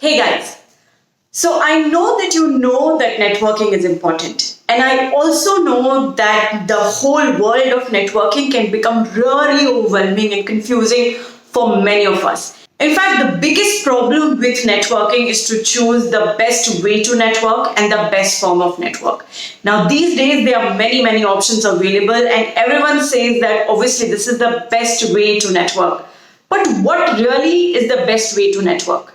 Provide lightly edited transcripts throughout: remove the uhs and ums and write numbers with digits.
Hey guys, so I know that you know that networking is important. And I also know that the whole world of networking can become really overwhelming and confusing for many of us. In fact, the biggest problem with networking is to choose the best way to network and the best form of network. Now, these days, there are many options available, and everyone says that obviously this is the best way to network. But what really is the best way to network?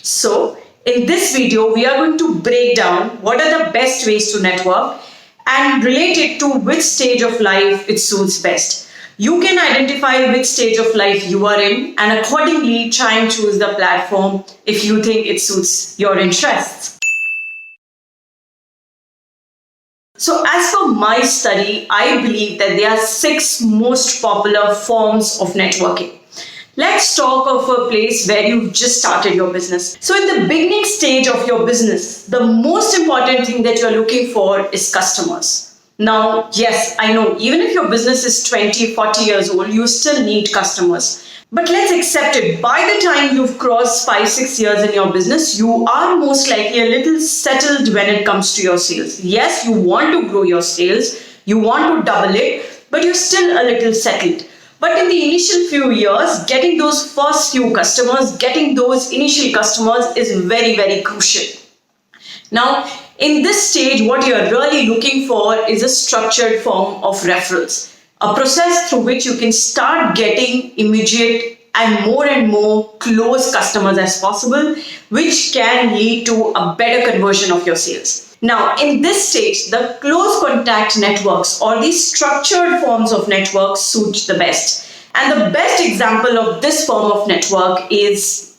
So, in this video, we are going to break down what are the best ways to network and relate it to which stage of life it suits best. You can identify which stage of life you are in and accordingly try and choose the platform if you think it suits your interests. So, as for my study, I believe that there are 6 most popular forms of networking. Let's talk of a place where you've just started your business. So in the beginning stage of your business, the most important thing that you're looking for is customers. Now, yes, I know, even if your business is 20, 40 years old, you still need customers. But let's accept it. By the time you've crossed 5, 6 years in your business, you are most likely a little settled when it comes to your sales. Yes, you want to grow your sales, you want to double it, but you're still a little settled. But in the initial few years, getting those first few customers, getting those initial customers is very crucial. Now, in this stage, what you're really looking for is a structured form of referrals, a process through which you can start getting immediate and more close customers as possible, which can lead to a better conversion of your sales. Now, in this stage, the close contact networks or the structured forms of networks suit the best. And the best example of this form of network is,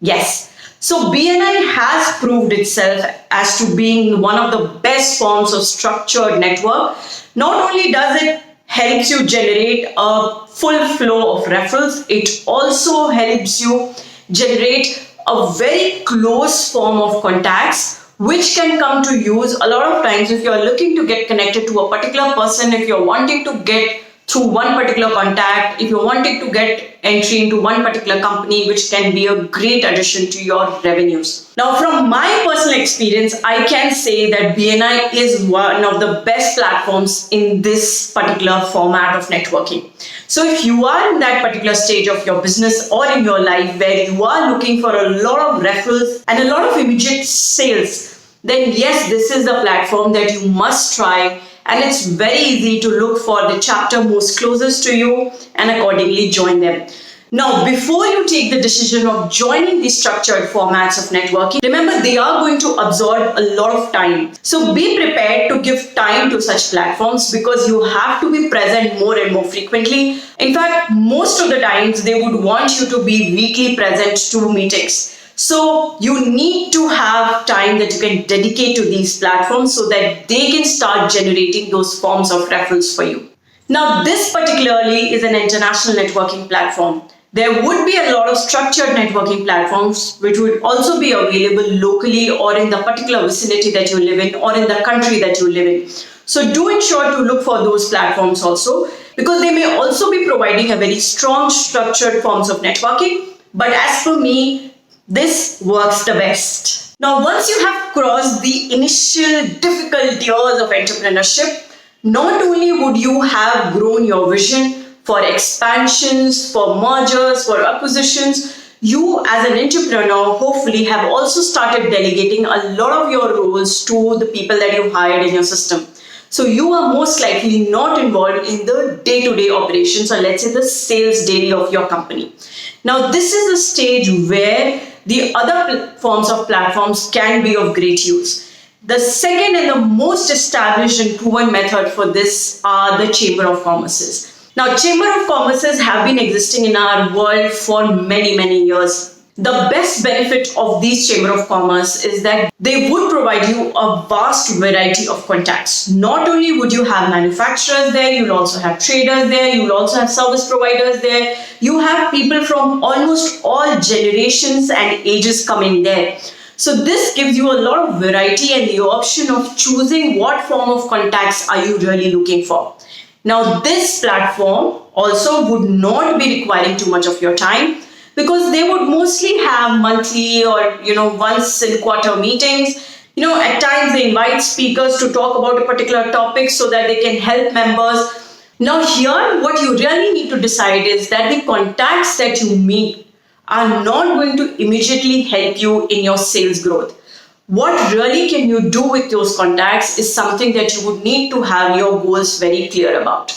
yes. So BNI has proved itself as to being one of the best forms of structured network. Not only does it helps you generate a full flow of referrals, it also helps you generate a very close form of contacts which can come to use a lot of times if you're looking to get connected to a particular person, if you're wanting to get through one particular contact, if you're wanting to get entry into one particular company, which can be a great addition to your revenues. Now, from my personal experience, I can say that BNI is one of the best platforms in this particular format of networking. So if you are in that particular stage of your business or in your life where you are looking for a lot of referrals and a lot of immediate sales, then yes, this is the platform that you must try. And it's very easy to look for the chapter most closest to you and accordingly join them. Now, before you take the decision of joining these structured formats of networking, remember they are going to absorb a lot of time. So be prepared to give time to such platforms because you have to be present more and more frequently. In fact, most of the times they would want you to be weekly present to meetings. So you need to have time that you can dedicate to these platforms so that they can start generating those forms of referrals for you. Now, this particularly is an international networking platform. There would be a lot of structured networking platforms which would also be available locally or in the particular vicinity that you live in or in the country that you live in. So do ensure to look for those platforms also because they may also be providing a very strong structured forms of networking. But as for me, this works the best. Now, once you have crossed the initial difficult years of entrepreneurship, not only would you have grown your vision for expansions, for mergers, for acquisitions, you as an entrepreneur hopefully have also started delegating a lot of your roles to the people that you hired in your system. So you are most likely not involved in the day-to-day operations or let's say the sales daily of your company. Now, this is a stage where the other forms of platforms can be of great use. The second and the most established and proven method for this are the Chamber of Commerces. Now, Chamber of Commerces have been existing in our world for many years. The best benefit of these Chamber of Commerce is that they would provide you a vast variety of contacts. Not only would you have manufacturers there, you'll also have traders there, you'll also have service providers there. You have people from almost all generations and ages coming there. So this gives you a lot of variety and the option of choosing what form of contacts are you really looking for. Now, this platform also would not be requiring too much of your time. because they would mostly have monthly or once in quarter meetings. At times they invite speakers to talk about a particular topic so that they can help members. Now here, what you really need to decide is that the contacts that you meet are not going to immediately help you in your sales growth. What really can you do with those contacts is something that you would need to have your goals very clear about.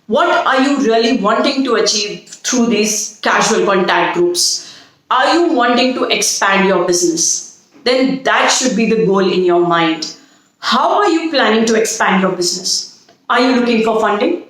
What are you really wanting to achieve through these casual contact groups? Are you wanting to expand your business? Then that should be the goal in your mind. How are you planning to expand your business? Are you looking for funding?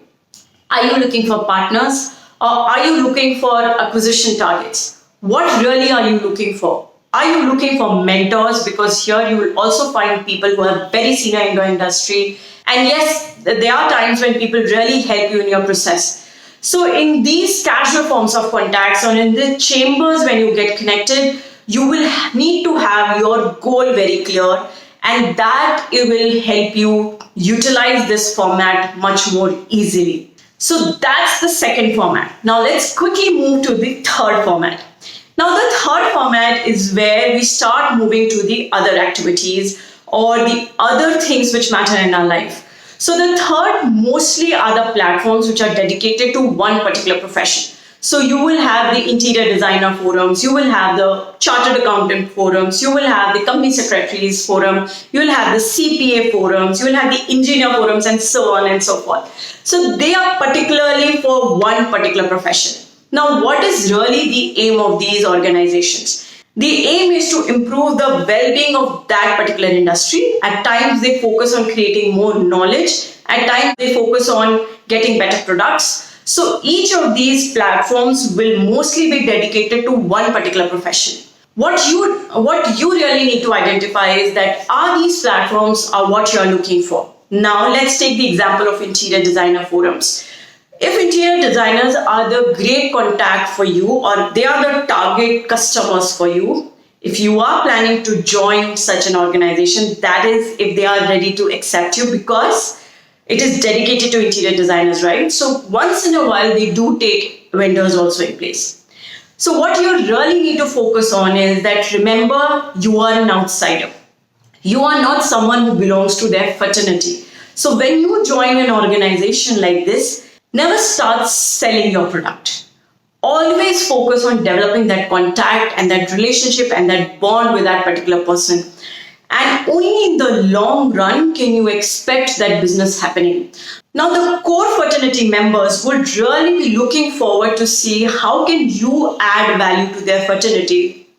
Are you looking for partners? Or are you looking for acquisition targets? What really are you looking for? Are you looking for mentors? Because here you will also find people who are very senior in your industry. And yes, there are times when people really help you in your process. So in these casual forms of contacts or in the chambers when you get connected, you will need to have your goal very clear, and that it will help you utilize this format much more easily. So that's the second format. Now let's quickly move to the third format. Now the third format is where we start moving to the other activities or the other things which matter in our life. So the third mostly are the platforms which are dedicated to one particular profession. So you will have the interior designer forums, you will have the chartered accountant forums, you will have the company secretaries forum, you will have the CPA forums, you will have the engineer forums, and so on and so forth. So they are particularly for one particular profession. Now, what is really the aim of these organizations? The aim is to improve the well-being of that particular industry. At times they focus on creating more knowledge. At times they focus on getting better products. So each of these platforms will mostly be dedicated to one particular profession. What you really need to identify is that are these platforms are what you are looking for. Now let's take the example of interior designer forums. If interior designers are the great contact for you or they are the target customers for you, if you are planning to join such an organization, that is if they are ready to accept you, because it is dedicated to interior designers, right? So once in a while, they do take vendors also in place. So what you really need to focus on is that, remember, you are an outsider. You are not someone who belongs to their fraternity. So when you join an organization like this, never start selling your product. Always focus on developing that contact and that relationship and that bond with that particular person. And only in the long run can you expect that business happening. Now, the core fraternity members would really be looking forward to see how can you add value to their fraternity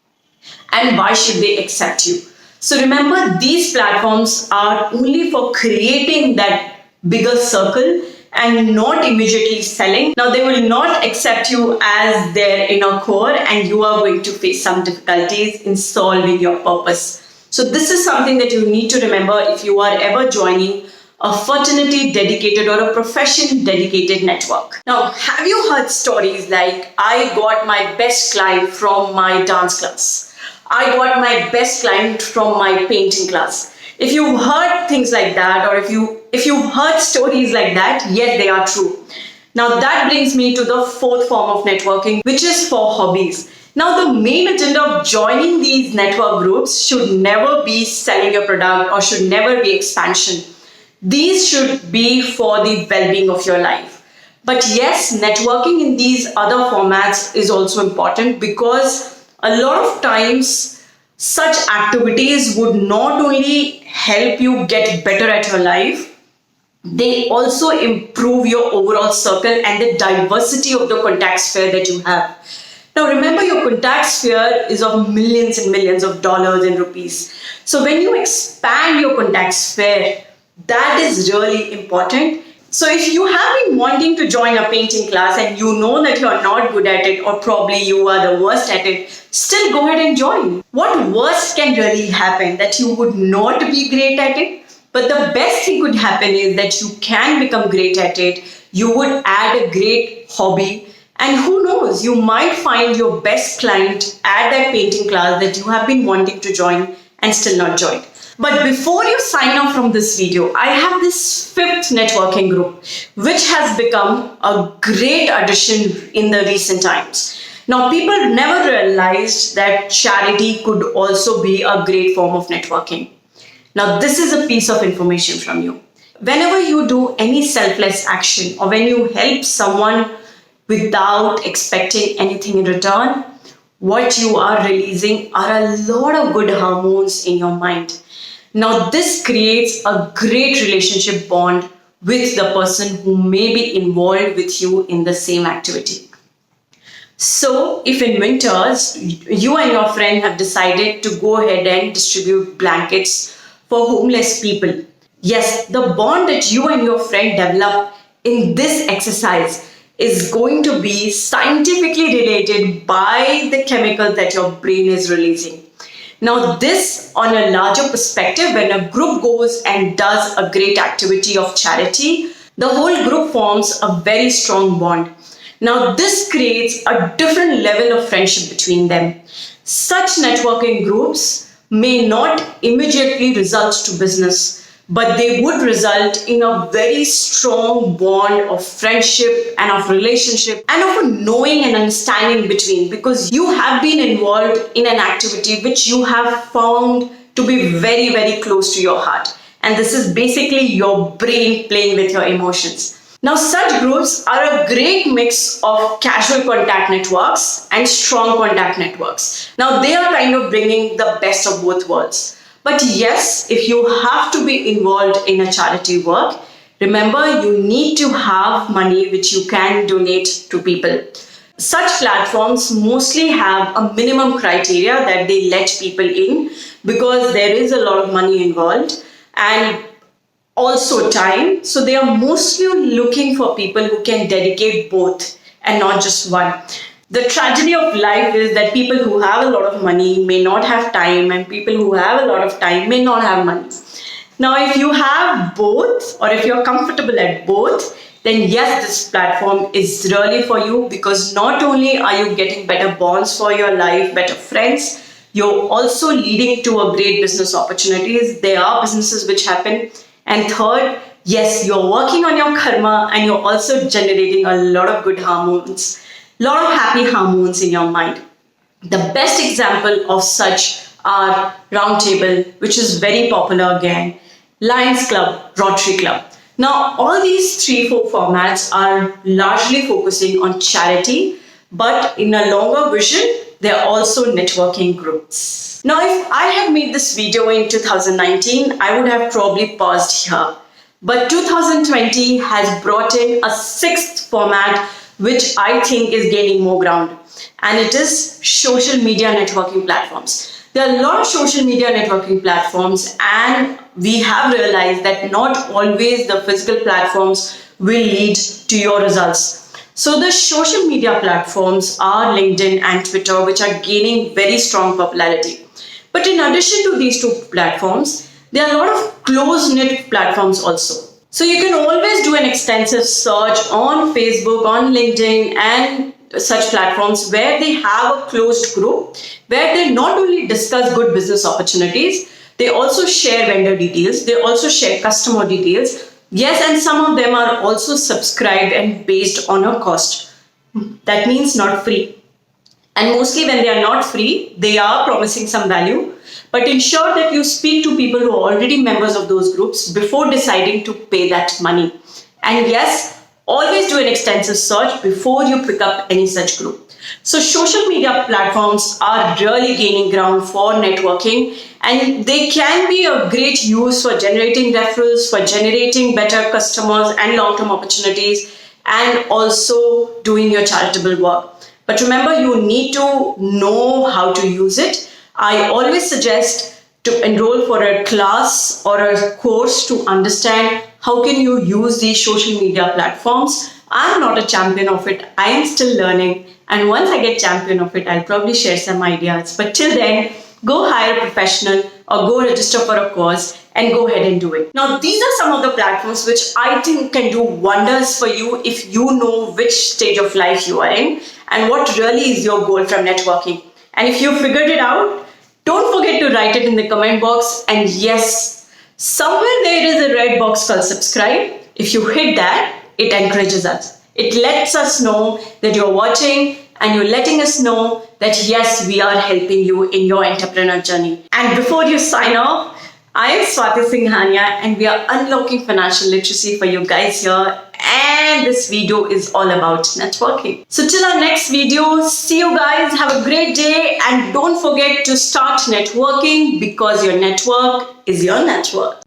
and why should they accept you. So remember, these platforms are only for creating that bigger circle and not immediately selling. Now, they will not accept you as their inner core, and you are going to face some difficulties in solving your purpose. So this is something that you need to remember if you are ever joining a fraternity dedicated or a profession dedicated network. Now, have you heard stories like, I got my best client from my dance class, I got my best client from my painting class? If you've heard things like that, or if you've heard stories like that, yes, they are true. Now that brings me to the fourth form of networking, which is for hobbies. Now, the main agenda of joining these network groups should never be selling your product or should never be expansion. These should be for the well-being of your life. But yes, networking in these other formats is also important, because a lot of times such activities would not only help you get better at your life, they also improve your overall circle and the diversity of the contact sphere that you have. Now remember, your contact sphere is of millions and millions of dollars and rupees. So when you expand your contact sphere, that is really important. So if you have been wanting to join a painting class and you know that you are not good at it, or probably you are the worst at it, still go ahead and join. What worst can really happen? That you would not be great at it. But the best thing could happen is that you can become great at it. You would add a great hobby. And who knows, you might find your best client at that painting class that you have been wanting to join and still not joined. But before you sign off from this video, I have this fifth networking group, which has become a great addition in the recent times. Now, people never realized that charity could also be a great form of networking. Now, this is a piece of information from you. Whenever you do any selfless action or when you help someone without expecting anything in return, what you are releasing are a lot of good hormones in your mind. Now, this creates a great relationship bond with the person who may be involved with you in the same activity. So, if in winters you and your friend have decided to go ahead and distribute blankets for homeless people, yes, the bond that you and your friend develop in this exercise is going to be scientifically related by the chemical that your brain is releasing. Now, this on a larger perspective, when a group goes and does a great activity of charity, the whole group forms a very strong bond. Now, this creates a different level of friendship between them. Such networking groups may not immediately result to business, but they would result in a very strong bond of friendship and of relationship and of a knowing and understanding between, because you have been involved in an activity which you have found to be very, very close to your heart. And this is basically your brain playing with your emotions. Now, such groups are a great mix of casual contact networks and strong contact networks. Now, they are kind of bringing the best of both worlds. But yes, if you have to be involved in a charity work, remember you need to have money which you can donate to people. Such platforms mostly have a minimum criteria that they let people in because there is a lot of money involved and also time. So they are mostly looking for people who can dedicate both and not just one. The tragedy of life is that people who have a lot of money may not have time, and people who have a lot of time may not have money. Now, if you have both, or if you're comfortable at both, then yes, this platform is really for you, because not only are you getting better bonds for your life, better friends, you're also leading to a great business opportunities. There are businesses which happen. And third, yes, you're working on your karma and you're also generating a lot of good hormones. Lot of happy hormones in your mind. The best example of such are Roundtable, which is very popular again, Lions Club, Rotary Club. Now, all these 3-4 formats are largely focusing on charity, but in a longer vision, they're also networking groups. Now, if I had made this video in 2019, I would have probably paused here. But 2020 has brought in a 6th format which I think is gaining more ground, and it is social media networking platforms. There are a lot of social media networking platforms, and we have realized that not always the physical platforms will lead to your results. So the social media platforms are LinkedIn and Twitter, which are gaining very strong popularity. But in addition to these 2 platforms, there are a lot of close-knit platforms also. So you can always do an extensive search on Facebook, on LinkedIn and such platforms where they have a closed group where they not only discuss good business opportunities, they also share vendor details, they also share customer details. Yes, and some of them are also subscribed and based on a cost. That means not free. And mostly when they are not free, they are promising some value. But ensure that you speak to people who are already members of those groups before deciding to pay that money. And yes, always do an extensive search before you pick up any such group. So social media platforms are really gaining ground for networking, and they can be a great use for generating referrals, for generating better customers and long-term opportunities, and also doing your charitable work. But remember, you need to know how to use it. I always suggest to enroll for a class or a course to understand how can you use these social media platforms. I'm not a champion of it. I am still learning. And once I get champion of it, I'll probably share some ideas. But till then, go hire a professional or go register for a course and go ahead and do it. Now, these are some of the platforms which I think can do wonders for you if you know which stage of life you are in and what really is your goal from networking. And if you figured it out, don't forget to write it in the comment box. And yes, somewhere there is a red box called subscribe. If you hit that, it encourages us. It lets us know that you're watching and you're letting us know that yes, we are helping you in your entrepreneur journey. And before you sign off, I am Swati Singhania and we are unlocking financial literacy for you guys here. And this video is all about networking. So till our next video, see you guys. Have a great day and don't forget to start networking because your network is your network.